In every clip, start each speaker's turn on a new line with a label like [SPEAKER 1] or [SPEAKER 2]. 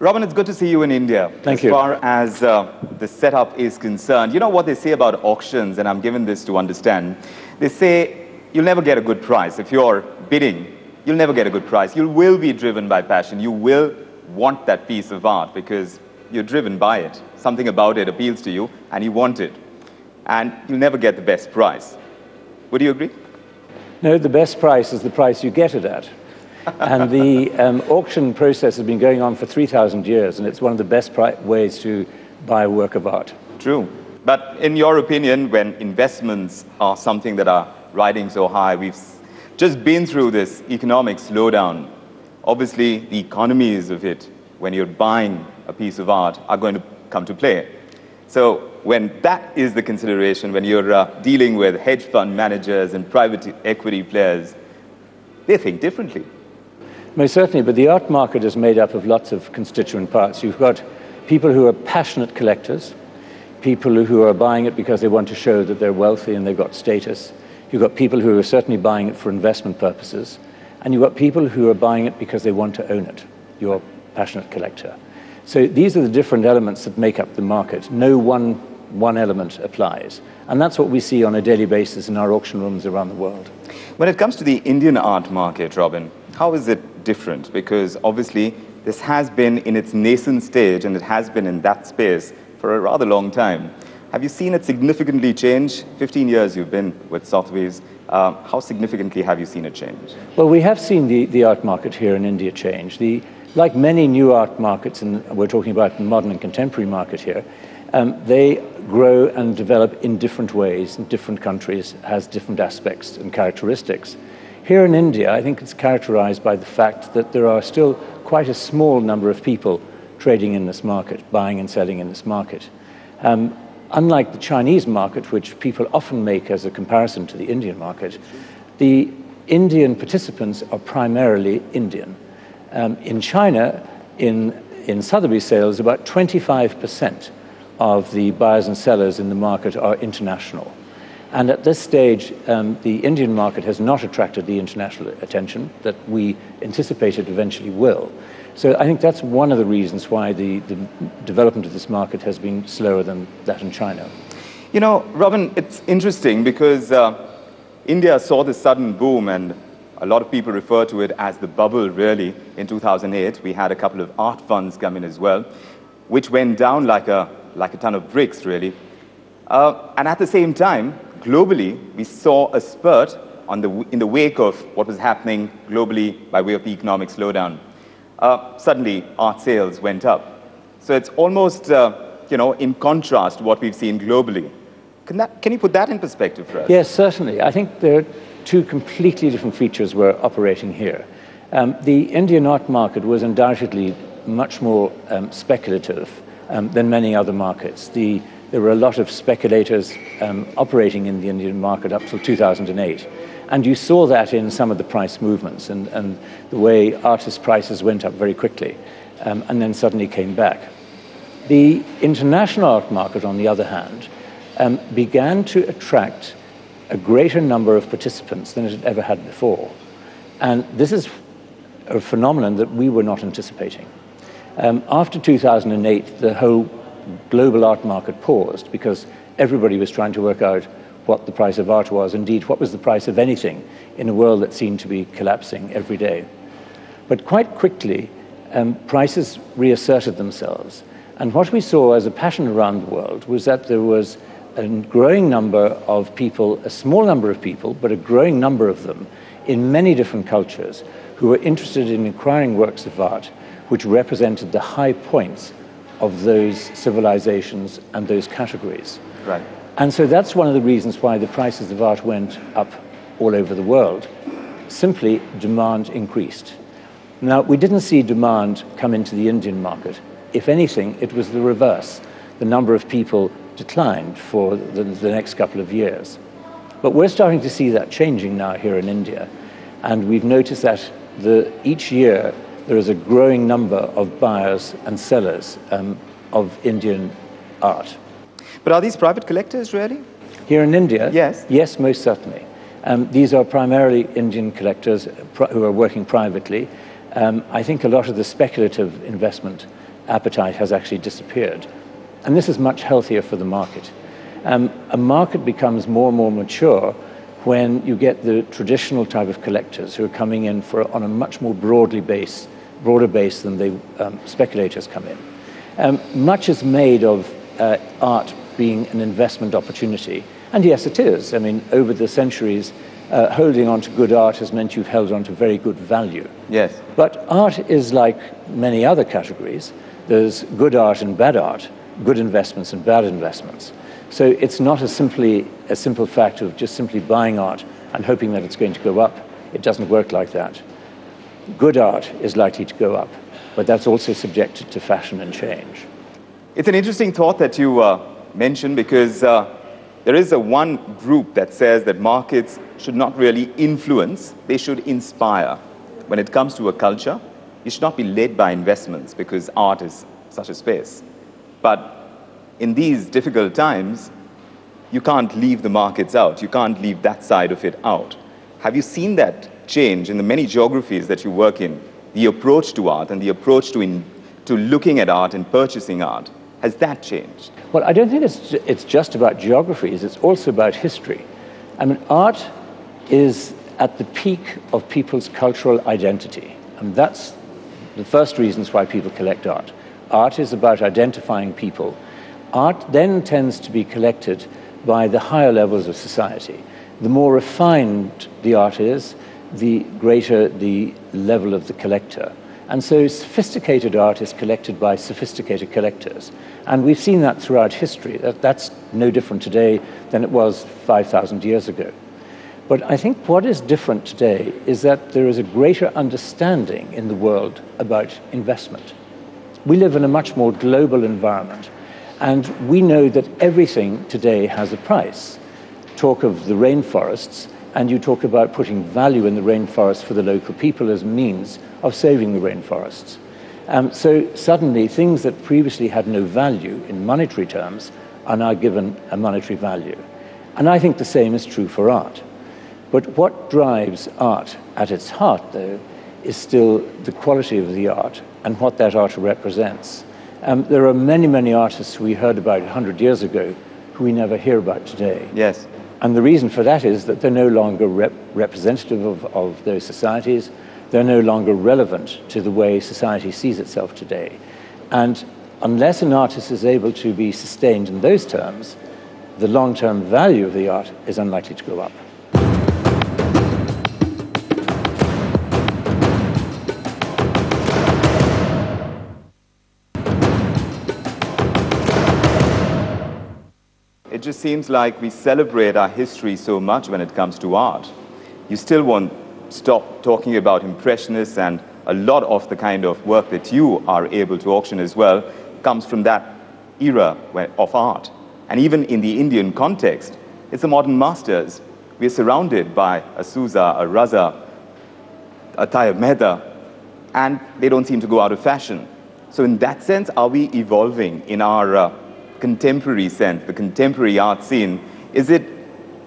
[SPEAKER 1] Robin, it's good to see you in India.
[SPEAKER 2] Thank you.
[SPEAKER 1] As far as the setup is concerned, you know what they say about auctions, and I'm given this to understand. They say you'll never get a good price. If you're bidding, you'll never get a good price. You will be driven by passion. You will want that piece of art because you're driven by it. Something about it appeals to you, and you want it. And you'll never get the best price. Would you agree?
[SPEAKER 2] No, the best price is the price you get it at. And the auction process has been going on for 3,000 years, and it's one of the best ways to buy a work of art.
[SPEAKER 1] True. But in your opinion, when investments are something that are riding so high, we've just been through this economic slowdown. Obviously, the economies of it, when you're buying a piece of art, are going to come to play. So when that is the consideration, when you're dealing with hedge fund managers and private equity players, they think differently.
[SPEAKER 2] Most certainly, but the art market is made up of lots of constituent parts. You've got people who are passionate collectors, people who are buying it because they want to show that they're wealthy and they've got status. You've got people who are certainly buying it for investment purposes, and you've got people who are buying it because they want to own it, your passionate collector. So these are the different elements that make up the market. No one element applies. And that's what we see on a daily basis in our auction rooms around the world.
[SPEAKER 1] When it comes to the Indian art market, Robin, how is it different? Because obviously this has been in its nascent stage, and it has been in that space for a rather long time. Have you seen it significantly change? 15 years you've been with Sotheby's. How significantly have you seen it change?
[SPEAKER 2] Well, we have seen the art market here in India change. Like many new art markets, and we're talking about the modern and contemporary market here, they grow and develop in different ways in different countries, has different aspects and characteristics. Here in India, I think it's characterized by the fact that there are still quite a small number of people trading in this market, buying and selling in this market. Unlike the Chinese market, which people often make as a comparison to the Indian market, the Indian participants are primarily Indian. In China, in Sotheby sales, about 25% of the buyers and sellers in the market are international. And at this stage, the Indian market has not attracted the international attention that we anticipated eventually will. So I think that's one of the reasons why the development of this market has been slower than that in China.
[SPEAKER 1] You know, Robin, it's interesting because India saw this sudden boom, and a lot of people refer to it as the bubble, really. In 2008, we had a couple of art funds come in as well, which went down like a ton of bricks, really. And at the same time, globally, we saw a spurt in the wake of what was happening globally by way of the economic slowdown. Suddenly, art sales went up. So it's almost, in contrast to what we've seen globally. Can you put that in perspective for us?
[SPEAKER 2] Yes, certainly. I think there are two completely different features we're operating here. The Indian art market was undoubtedly much more speculative than many other markets. There were a lot of speculators operating in the Indian market up till 2008. And you saw that in some of the price movements and the way artist prices went up very quickly and then suddenly came back. The international art market, on the other hand, began to attract a greater number of participants than it had ever had before. And this is a phenomenon that we were not anticipating. After 2008, the whole global art market paused because everybody was trying to work out what the price of art was, indeed, what was the price of anything in a world that seemed to be collapsing every day. But quite quickly, prices reasserted themselves. And what we saw as a pattern around the world was that there was a growing number of people, a small number of people, but a growing number of them in many different cultures who were interested in acquiring works of art which represented the high points of those civilizations and those categories.
[SPEAKER 1] Right.
[SPEAKER 2] And so that's one of the reasons why the prices of art went up all over the world. Simply, demand increased. Now, we didn't see demand come into the Indian market. If anything, it was the reverse. The number of people declined for the next couple of years. But we're starting to see that changing now here in India. And we've noticed that each year there is a growing number of buyers and sellers of Indian art.
[SPEAKER 1] But are these private collectors, really?
[SPEAKER 2] Here in India?
[SPEAKER 1] Yes.
[SPEAKER 2] Yes, most certainly. These are primarily Indian collectors who are working privately. I think a lot of the speculative investment appetite has actually disappeared. And this is much healthier for the market. A market becomes more and more mature when you get the traditional type of collectors who are coming in on a much more broader base than the speculators come in. Much is made of art being an investment opportunity. And yes, it is. I mean, over the centuries, holding on to good art has meant you've held on to very good value.
[SPEAKER 1] Yes.
[SPEAKER 2] But art is like many other categories. There's good art and bad art, good investments and bad investments. So it's not a simple fact of just simply buying art and hoping that it's going to go up. It doesn't work like that. Good art is likely to go up, but that's also subjected to fashion and change.
[SPEAKER 1] It's an interesting thought that you mentioned, because there is one group that says that markets should not really influence, they should inspire. When it comes to a culture, you should not be led by investments, because art is such a space. But in these difficult times, you can't leave the markets out. You can't leave that side of it out. Have you seen that change in the many geographies that you work in? The approach to art and the approach to looking at art and purchasing art, has that changed?
[SPEAKER 2] Well, I don't think it's just about geographies. It's also about history. I mean, art is at the peak of people's cultural identity. And that's the first reasons why people collect art. Art is about identifying people. Art then tends to be collected by the higher levels of society. The more refined the art is, the greater the level of the collector. And so sophisticated art is collected by sophisticated collectors. And we've seen that throughout history. That's no different today than it was 5,000 years ago. But I think what is different today is that there is a greater understanding in the world about investment. We live in a much more global environment, and we know that everything today has a price. Talk of the rainforests, and you talk about putting value in the rainforest for the local people as a means of saving the rainforests. So suddenly, things that previously had no value in monetary terms are now given a monetary value. And I think the same is true for art. But what drives art at its heart, though, is still the quality of the art and what that art represents. There are many, many artists who we heard about 100 years ago who we never hear about today.
[SPEAKER 1] Yes.
[SPEAKER 2] And the reason for that is that they're no longer representative of those societies. They're no longer relevant to the way society sees itself today. And unless an artist is able to be sustained in those terms, the long-term value of the art is unlikely to go up.
[SPEAKER 1] It just seems like we celebrate our history so much when it comes to art. You still won't stop talking about Impressionists, and a lot of the kind of work that you are able to auction as well comes from that era of art. And even in the Indian context, it's the modern masters. We're surrounded by a Sousa, a Raza, a Tayyab Mehta, and they don't seem to go out of fashion. So in that sense, are we evolving in our contemporary sense, the contemporary art scene? Is it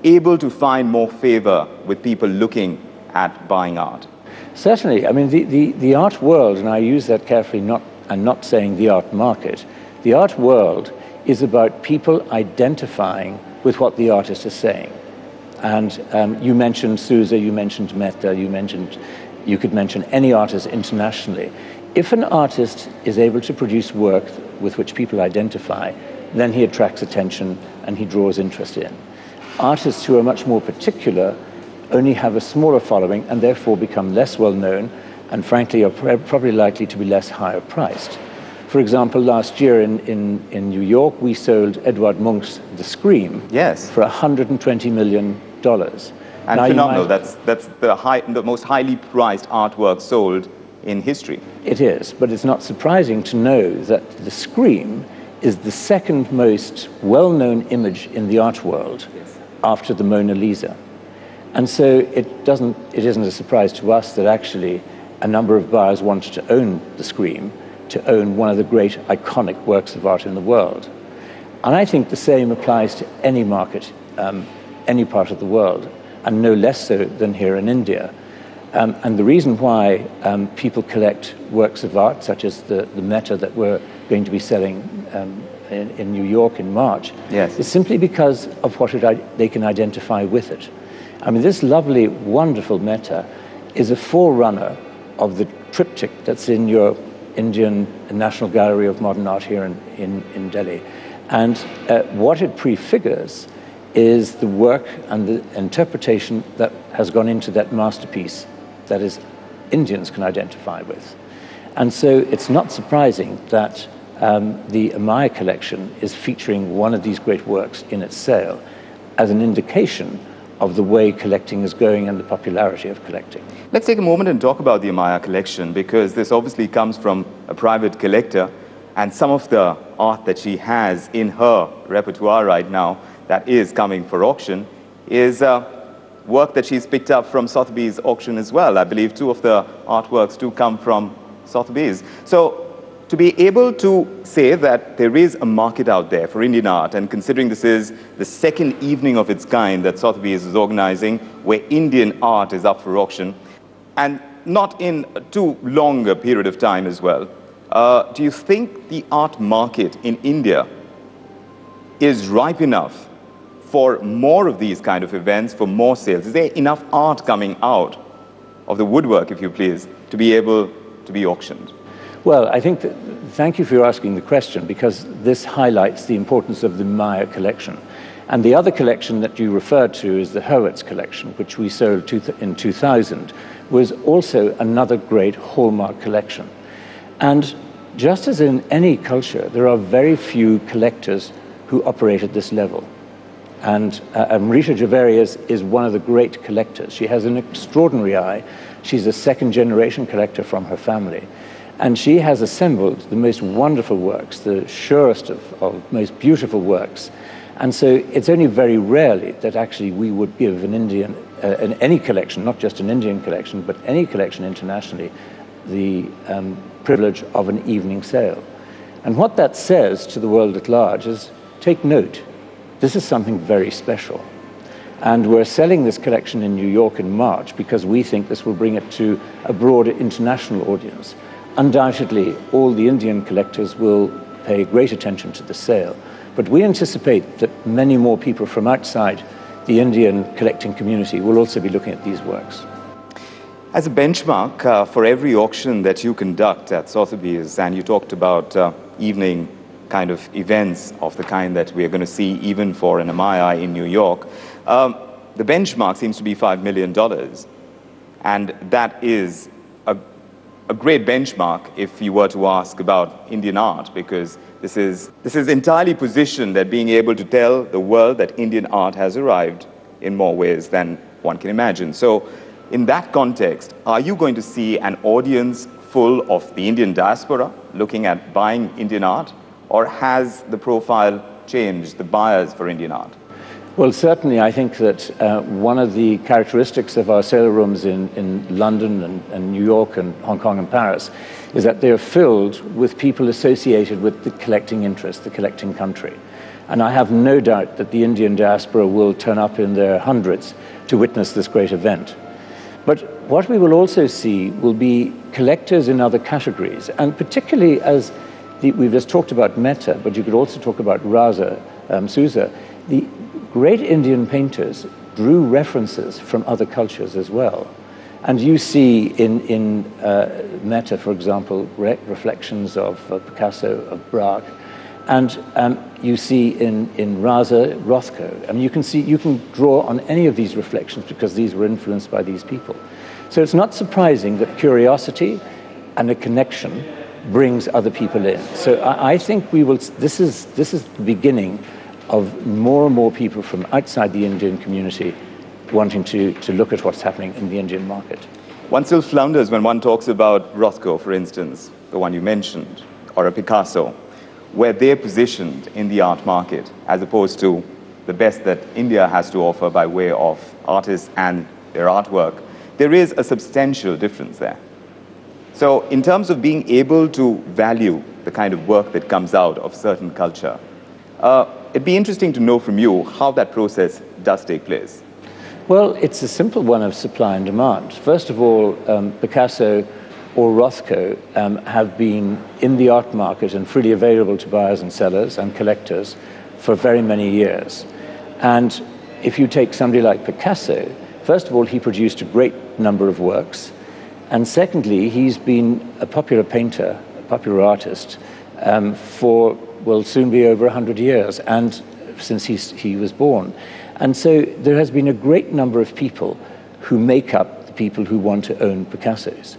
[SPEAKER 1] able to find more favor with people looking at buying art?
[SPEAKER 2] Certainly. I mean, the art world, and I use that carefully, not saying the art market, the art world is about people identifying with what the artist is saying. And you mentioned Sousa, you mentioned Mehta, you could mention any artist internationally. If an artist is able to produce work with which people identify, then he attracts attention and he draws interest in. Artists who are much more particular only have a smaller following and therefore become less well known, and frankly are probably likely to be less higher priced. For example, last year in New York, we sold Edvard Munch's The Scream,
[SPEAKER 1] yes,
[SPEAKER 2] for $120 million.
[SPEAKER 1] And now phenomenal. That's the most highly priced artwork sold in history.
[SPEAKER 2] It is, but it's not surprising to know that The Scream is the second most well-known image in the art world, yes, after the Mona Lisa. And so it isn't a surprise to us that actually a number of buyers wanted to own The Scream, to own one of the great iconic works of art in the world. And I think the same applies to any market, any part of the world, and no less so than here in India. And the reason why people collect works of art, such as the Meta that we're going to be selling in New York in March,
[SPEAKER 1] yes,
[SPEAKER 2] is simply because of what they can identify with it. I mean, this lovely, wonderful Meta is a forerunner of the triptych that's in your Indian National Gallery of Modern Art here in Delhi. And what it prefigures is the work and the interpretation that has gone into that masterpiece that is Indians can identify with. And so it's not surprising that the Amaya collection is featuring one of these great works in its sale as an indication of the way collecting is going and the popularity of collecting.
[SPEAKER 1] Let's take a moment and talk about the Amaya collection, because this obviously comes from a private collector, and some of the art that she has in her repertoire right now that is coming for auction is work that she's picked up from Sotheby's auction as well. I believe 2 of the artworks do come from Sotheby's. So to be able to say that there is a market out there for Indian art, and considering this is the second evening of its kind that Sotheby's is organizing where Indian art is up for auction, and not in too long a period of time as well, do you think the art market in India is ripe enough for more of these kind of events, for more sales? Is there enough art coming out of the woodwork, if you please, to be able to be auctioned?
[SPEAKER 2] Well, I think that, thank you for asking the question, because this highlights the importance of the Maya collection. And the other collection that you referred to is the Hurwitz collection, which we sold in 2000, was also another great hallmark collection. And just as in any culture, there are very few collectors who operate at this level. And Amrita Javeri is one of the great collectors. She has an extraordinary eye. She's a second-generation collector from her family. And she has assembled the most wonderful works, the surest of most beautiful works. And so it's only very rarely that actually we would give an Indian, any collection, not just an Indian collection, but any collection internationally, the privilege of an evening sale. And what that says to the world at large is, take note, this is something very special. And we're selling this collection in New York in March because we think this will bring it to a broader international audience. Undoubtedly, all the Indian collectors will pay great attention to the sale, but we anticipate that many more people from outside the Indian collecting community will also be looking at these works.
[SPEAKER 1] As a benchmark for every auction that you conduct at Sotheby's, and you talked about evening kind of events of the kind that we are going to see even for an Amaya in New York, the benchmark seems to be $5 million. And that is a great benchmark if you were to ask about Indian art, because this is entirely positioned at being able to tell the world that Indian art has arrived in more ways than one can imagine. So in that context, are you going to see an audience full of the Indian diaspora looking at buying Indian art, or has the profile changed, the buyers for Indian art?
[SPEAKER 2] Well, certainly I think that one of the characteristics of our sale rooms in London and New York and Hong Kong and Paris is that they're filled with people associated with the collecting interest, the collecting country. And I have no doubt that the Indian diaspora will turn up in their hundreds to witness this great event. But what we will also see will be collectors in other categories, and particularly as we've just talked about Meta, but you could also talk about Raza Souza. The great Indian painters drew references from other cultures as well. And you see in Meta, for example, reflections of Picasso, of Braque, and you see in Raza, Rothko. I mean, you can draw on any of these reflections because these were influenced by these people. So it's not surprising that curiosity and a connection brings other people in. So I think this is the beginning of more and more people from outside the Indian community wanting to look at what's happening in the Indian market.
[SPEAKER 1] One still flounders when one talks about Rothko, for instance, the one you mentioned, or a Picasso, where they're positioned in the art market as opposed to the best that India has to offer by way of artists and their artwork. There is a substantial difference there. So in terms of being able to value the kind of work that comes out of certain culture, it'd be interesting to know from you how that process does take place.
[SPEAKER 2] Well, it's a simple one of supply and demand. First of all, Picasso or Rothko have been in the art market and freely available to buyers and sellers and collectors for very many years. And if you take somebody like Picasso, first of all, he produced a great number of works. And secondly, he's been a popular painter, a popular artist, for, will soon be over 100 years, and since he was born. And so there has been a great number of people who make up the people who want to own Picassos.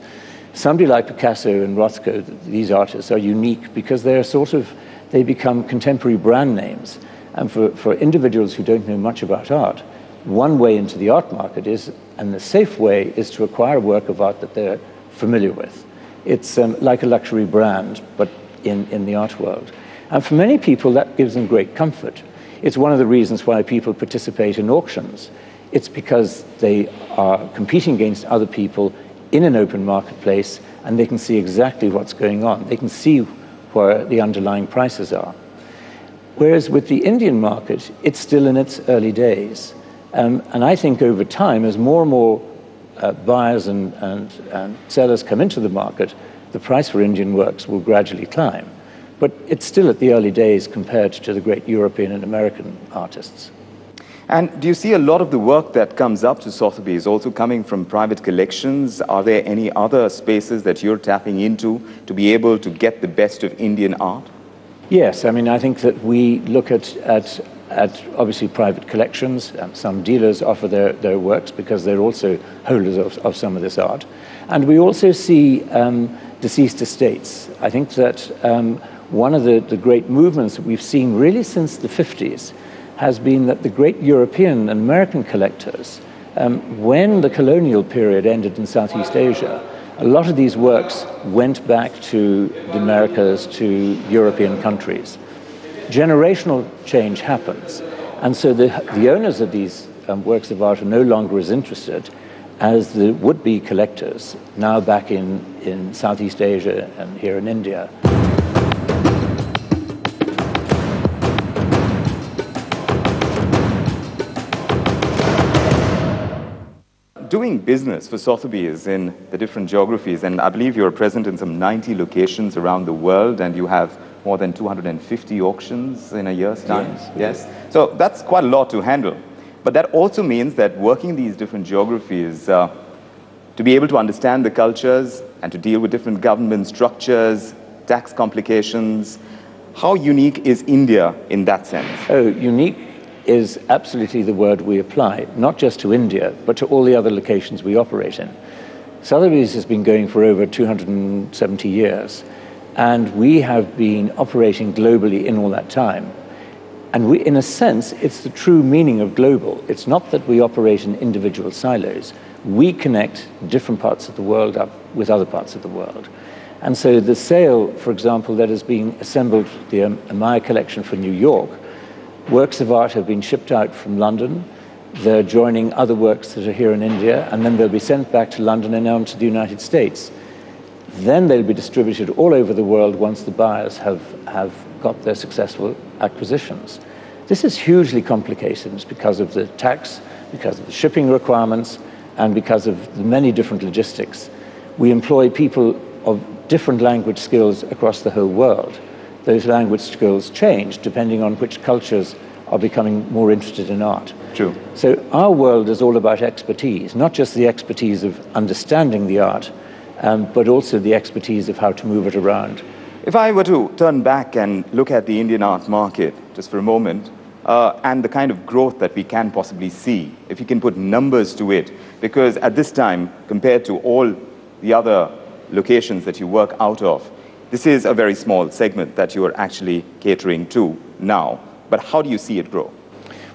[SPEAKER 2] Somebody like Picasso and Rothko, these artists, are unique because they become contemporary brand names. And for individuals who don't know much about art, one way into the art market is, and the safe way, is to acquire a work of art that they're familiar with. It's like a luxury brand, but in the art world. And for many people, that gives them great comfort. It's one of the reasons why people participate in auctions. It's because they are competing against other people in an open marketplace, and they can see exactly what's going on. They can see where the underlying prices are. Whereas with the Indian market, it's still in its early days. And I think over time, as more and more buyers and sellers come into the market, the price for Indian works will gradually climb. But it's still at the early days compared to the great European and American artists.
[SPEAKER 1] And do you see a lot of the work that comes up to Sotheby is also coming from private collections? Are there any other spaces that you're tapping into to be able to get the best of Indian art?
[SPEAKER 2] Yes, I mean, I think that we look at obviously private collections. Some dealers offer their works because they're also holders of some of this art. And we also see deceased estates. I think that one of the great movements that we've seen really since the 50s has been that the great European and American collectors, when the colonial period ended in Southeast Asia, a lot of these works went back to the Americas, to European countries. Generational change happens, and so the owners of these works of art are no longer as interested as the would-be collectors, now back in Southeast Asia and here in India.
[SPEAKER 1] Doing business for Sotheby's in the different geographies, and I believe you're present in some 90 locations around the world, and you have more than 250 auctions in a year's time. Yes. So that's quite a lot to handle. But that also means that working these different geographies, to be able to understand the cultures and to deal with different government structures, tax complications, how unique is India in that sense?
[SPEAKER 2] Oh, unique is absolutely the word we apply, not just to India, but to all the other locations we operate in. Sotheby's has been going for over 270 years, and we have been operating globally in all that time. And we, in a sense, it's the true meaning of global. It's not that we operate in individual silos. We connect different parts of the world up with other parts of the world. And so the sale, for example, that is being assembled, the Amaya collection for New York, works of art have been shipped out from London. They're joining other works that are here in India, and then they'll be sent back to London and on to the United States. Then they'll be distributed all over the world once the buyers have got their successful acquisitions. This is hugely complicated because of the tax, because of the shipping requirements, and because of the many different logistics. We employ people of different language skills across the whole world. Those language skills change depending on which cultures are becoming more interested in art.
[SPEAKER 1] True.
[SPEAKER 2] So our world is all about expertise, not just the expertise of understanding the art, but also the expertise of how to move it around.
[SPEAKER 1] If I were to turn back and look at the Indian art market just for a moment, and the kind of growth that we can possibly see, if you can put numbers to it, because at this time, compared to all the other locations that you work out of, this is a very small segment that you are actually catering to now. But how do you see it grow?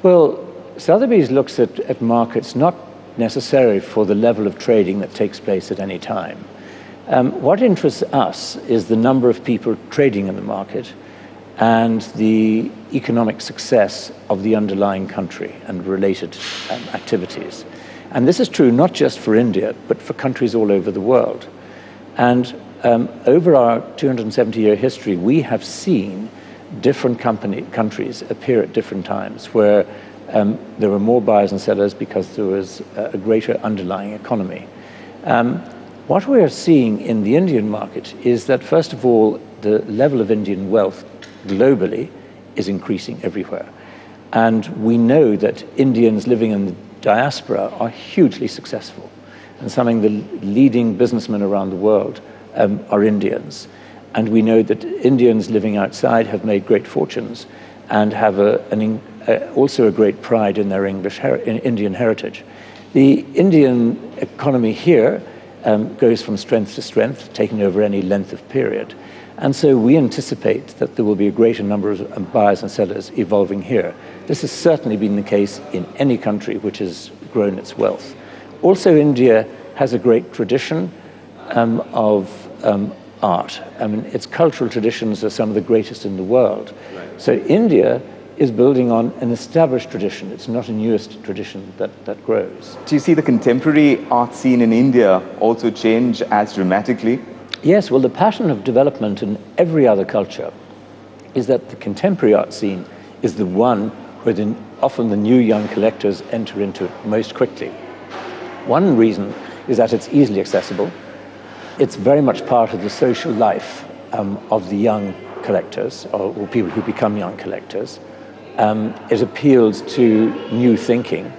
[SPEAKER 2] Well, Sotheby's looks at markets not necessarily for the level of trading that takes place at any time. What interests us is the number of people trading in the market and the economic success of the underlying country and related activities. And this is true not just for India, but for countries all over the world. And over our 270-year history, we have seen different countries appear at different times where There were more buyers and sellers because there was a greater underlying economy. What we are seeing in the Indian market is that, first of all, the level of Indian wealth globally is increasing everywhere. And we know that Indians living in the diaspora are hugely successful. And some of the leading businessmen around the world are Indians. And we know that Indians living outside have made great fortunes and have also a great pride in their Indian heritage. The Indian economy here goes from strength to strength, taking over any length of period. And so we anticipate that there will be a greater number of buyers and sellers evolving here. This has certainly been the case in any country which has grown its wealth. Also, India has a great tradition of art. I mean, its cultural traditions are some of the greatest in the world. Right. So India is building on an established tradition. It's not a newest tradition that grows.
[SPEAKER 1] Do you see the contemporary art scene in India also change as dramatically?
[SPEAKER 2] Yes, well, the pattern of development in every other culture is that the contemporary art scene is the one where often the new young collectors enter into it most quickly. One reason is that it's easily accessible. It's very much part of the social life of the young collectors, or people who become young collectors. It appeals to new thinking.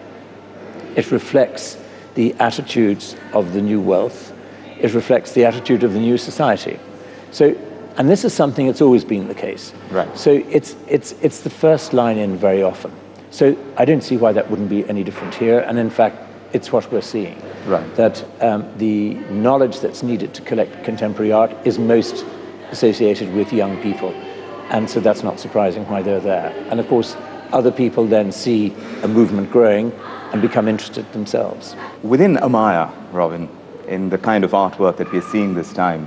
[SPEAKER 2] It reflects the attitudes of the new wealth. It reflects the attitude of the new society. So, and this is something that's always been the case.
[SPEAKER 1] Right.
[SPEAKER 2] So it's the first line in very often. So I don't see why that wouldn't be any different here. And in fact, it's what we're seeing.
[SPEAKER 1] Right.
[SPEAKER 2] That the knowledge that's needed to collect contemporary art is most associated with young people. And so that's not surprising why they're there. And of course, other people then see a movement growing and become interested themselves.
[SPEAKER 1] Within Amaya, Robin, in the kind of artwork that we're seeing this time,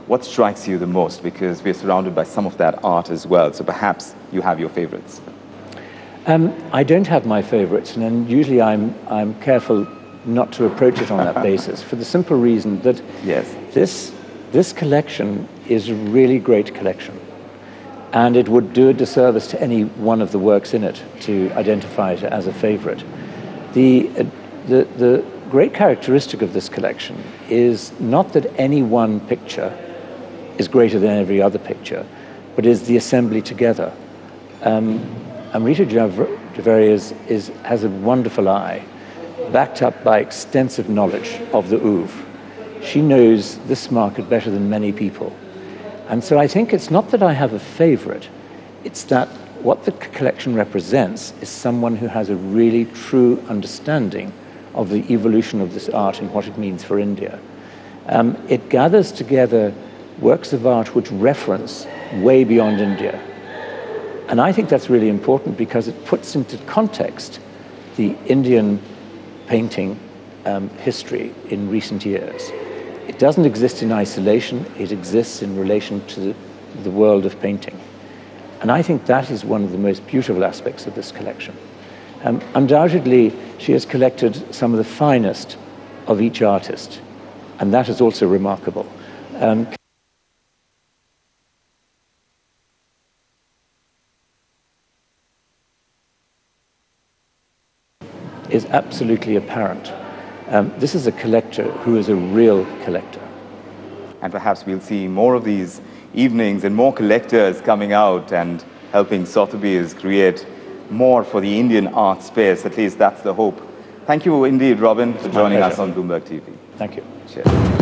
[SPEAKER 1] what strikes you the most? Because we're surrounded by some of that art as well. So perhaps you have your favorites.
[SPEAKER 2] I don't have my favorites, and usually I'm careful not to approach it on that basis, for the simple reason that
[SPEAKER 1] yes,
[SPEAKER 2] this collection is a really great collection. And it would do a disservice to any one of the works in it to identify it as a favorite. The great characteristic of this collection is not that any one picture is greater than every other picture, but is the assembly together. Amrita Jhaveri has a wonderful eye, backed up by extensive knowledge of the oeuvre. She knows this market better than many people. And so I think it's not that I have a favorite, it's that what the collection represents is someone who has a really true understanding of the evolution of this art and what it means for India. It gathers together works of art which reference way beyond India. And I think that's really important because it puts into context the Indian painting history in recent years. It doesn't exist in isolation, it exists in relation to the world of painting. And I think that is one of the most beautiful aspects of this collection. Undoubtedly, she has collected some of the finest of each artist, and that is also remarkable. Is absolutely apparent. This is a collector who is a real collector.
[SPEAKER 1] And perhaps we'll see more of these evenings and more collectors coming out and helping Sotheby's create more for the Indian art space. At least that's the hope. Thank you indeed, Robin, for joining us on Bloomberg TV.
[SPEAKER 2] Thank you.
[SPEAKER 1] Cheers.